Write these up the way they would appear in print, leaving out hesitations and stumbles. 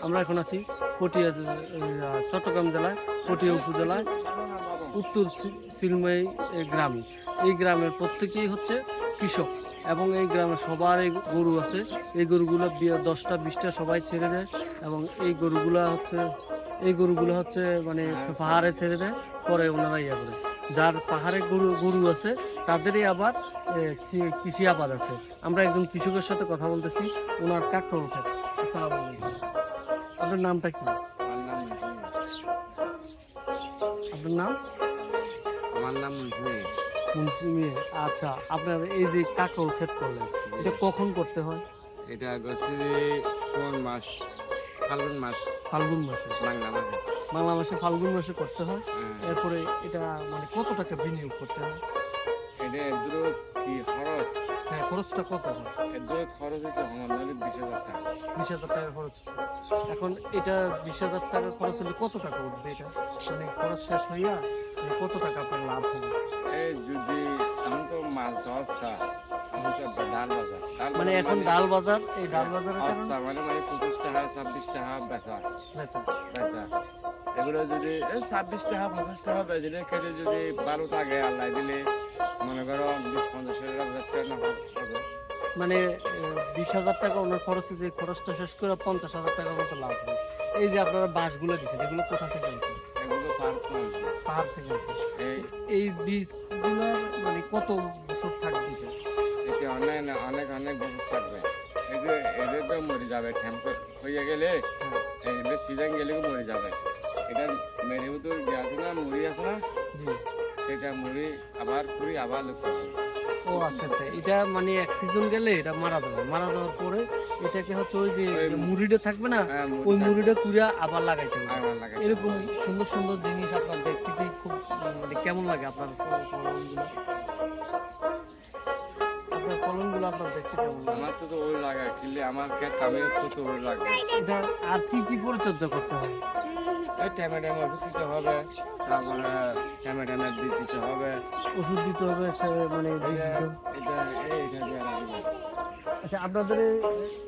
আমরা এখন আছি পটিয়া, চট্টগ্রাম জেলায় পটিয়া উপজেলায় উত্তর সিলমাই গ্রামে। এই গ্রামের প্রত্যেকেই হচ্ছে কৃষক এবং এই গ্রামে সবার এই গরু আছে। এই গরুগুলো 10টা 20টা সবাই ছেড়ে দেয় এবং এই গরুগুলো হচ্ছে মানে পাহাড়ে ছেড়ে দেয়, পরে ওনারা ইয়ে করে। যার পাহাড়ে গরু আছে তাদেরই আবার কৃষি আবাদ আছে। আমরা একজন কৃষকের সাথে কথা বলতেছি, ওনার ট্রাক্টর উঠে। আসসালামু আলাইকুম, আপনার নামটা কি? আপনার নাম? আমার নাম মুন্সি মিয়া। আচ্ছা, আপনার এই যে কাঁকড় ক্ষেত করলেন, এটা কখন করতে হয়? এটা হচ্ছে কোন মাস? ফাল্গুন মাস। ফাল্গুন মাসে? বাংলা মাসে। বাংলা মাসে ফাল্গুন মাসে করতে হয়। হ্যাঁ। এরপরে এটা মানে কত টাকা বিনিয়োগ করতে হয়? এটা এদুর কি খরচ? হ্যাঁ, খরচটা কত হয়? এদুর খরচ হচ্ছে আমার নাহলে 20,000 টাকা। 20,000 টাকা খরচ। এখন এটা 20,000 টাকা খরচ হলে কত টাকা উঠবে? এটা মানে খরচ শেষ হইয়া কত টাকা আপনার লাভ হবে? এই যদি এখন তো মাছ দশটা, এখন তো ডাল বাজার। মানে এখন ডাল বাজার, এই ডাল বাজারের দশটা মানে 25 টাকা 26 টাকা বেচা। এগুলো যদি 26 টাকা 50 টাকা বেচলে খেলে যদি ভালো থাকে আল্লাহ দিলে মনে করো 20-50,000 টাকা না হবে। মানে 20,000 টাকা ওনার খরচে, যে খরচটা শেষ করে 50,000 টাকার মতো লাভ হবে। এই যে আপনারা বাঁশগুলো দিচ্ছেন, এগুলো কোথা থেকে আনছেন? এগুলো পাহাড় থেকে আনছেন। এই বীজগুলোর মানে কত বছর থাকবে এটা? এটা অনেক অনেক বছর থাকবে। এই যে এদের তো মরে যাবে, ঠ্যাম্প হয়ে গেলে এদের সিজন গেলে মরে যাবে। এটা মেরে ভিতর আছে না, মুড়ি আছে না, জি, সেটা মুড়ি আবার কুড়ি আবার লক্ষ্য হবে। ও আচ্ছা আচ্ছা, এটা মানে এক সিজন গেলে এটা মারা যাবে, মারা যাওয়ার পরে এটাকে হচ্ছে ওই যে মুড়িটা থাকবে না, ওই মুড়িটা কুড়িয়া আবার লাগাইতে হবে। এরকম সুন্দর সুন্দর জিনিস আপনার দেখতে কি খুব মানে কেমন লাগে? আপনার ফলনগুলো, আপনার ফলনগুলো আপনার দেখতে কেমন লাগে? আমার তো ওই লাগা কিনলে আমার ক্ষেত আমিও তো ওই লাগবে। এটা আর কি কি পরিচর্যা করতে হয়? এই টমেটো ওষুধ দিতে হবে, তারপরে টমেটো বীজ দিতে হবে, ওষুধ দিতে হবে, মানে এটা এটা দিয়ে রাখবে। আচ্ছা, আপনাদের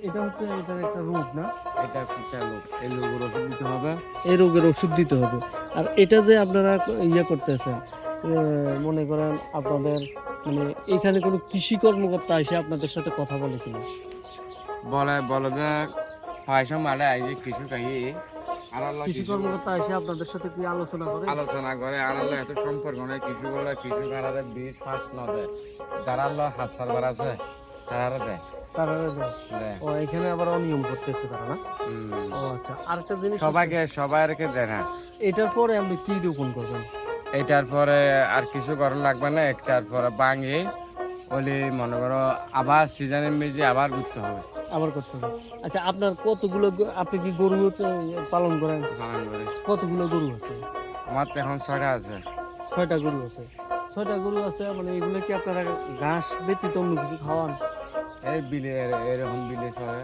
এটা হচ্ছে এটার একটা রোগ না? এটা একটা লোক, এই লোকের ওষুধ দিতে হবে, এই রোগের ওষুধ দিতে হবে। আর এটা যে আপনারা ইয়ে করতেছেন, মনে করেন আপনাদের মানে এখানে কোনো কৃষি কর্মকর্তা এসে আপনাদের সাথে কথা বলে কিনা? বলে যে পয়সা মালে আইয়ে কিছু কাই কৃষি কর্মকর্তা এসে আপনাদের সাথে কি আলোচনা করে আনালে এত সম্পর্ক নয়। কিছু কারারে 20 না দেয়, যারা হাত সারবার আছে তারা দেয়। ও, এখানে আবার অনিয়ম করতেছে তারা না? ও আচ্ছা, আরেকটা জিনিস, সবাইকে দেয় না। এটার পরে আপনি কি রোপণ করবেন? এটার পরে আর কিছু করার লাগবে না। একটার পরে ভাঙে বলি মনে করো আবার সিজনের মেজে আবার ঘুরতে হবে, আবার করতে হবে। আচ্ছা, আপনার কতগুলো আপনি কি গরু পালন করেন? কতগুলো গরু আছে? আমার তো এখন 6টা আছে। 6টা গরু আছে? 6টা গরু আছে, মানে এগুলো কি আপনারা ঘাস ব্যতীত অন্য কিছু খাওয়ান? এই বিলে এরকম বিলে চড়ে,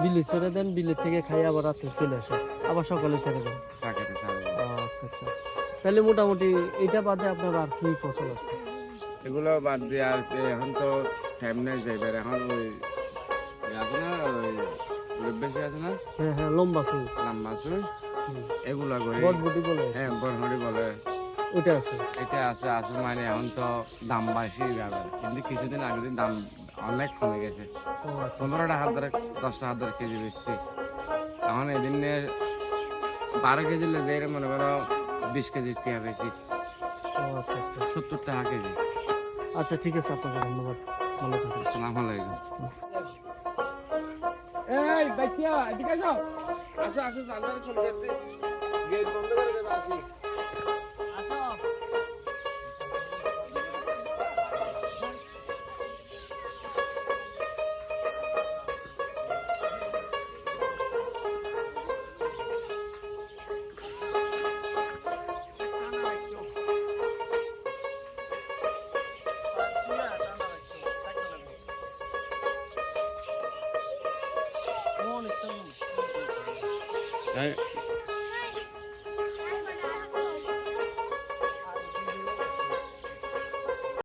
বিলে ছেড়ে দেন, বিলের থেকে খাই আবার রাত্রে চলে আসে, আবার সকালে ছেড়ে দেন? সাকেটে সারে। আচ্ছা আচ্ছা, তাহলে মোটামুটি এটা বাদে আপনার আর কি ফসল আছে? এগুলো বাদ দিয়ে আর এখন তো টাইম নেই যাইবার। এখন ওই আছে না, ওই বেশি আছে না, হ্যাঁ হ্যাঁ, লম্বা সুই এগুলা করি। বটবটি বলে? হ্যাঁ, বরমড়ি বলে। ওটা আছে? এটা আছে মানে এখন তো দাম বেশি যাবে, কিন্তু কিছুদিন আগে দাম অনেক কমে গেছে। 15 টাকা ধরে 10 টাকা ধরে কেজি বেশি। এখন এদিনে 12 কেজি লেগে মনে করো 20 কেজির টাকা বেশি। আচ্ছা আচ্ছা, 70 টাকা কেজি। আচ্ছা ঠিক আছে, আপনাকে ধন্যবাদ, ভালো থাকুন। আসসালামু আলাইকুম। এই বাচ্চা এদিকে আসো, আসো জানলার খুলে দে, গেট বন্ধ করে দেবে আর কি। অনেক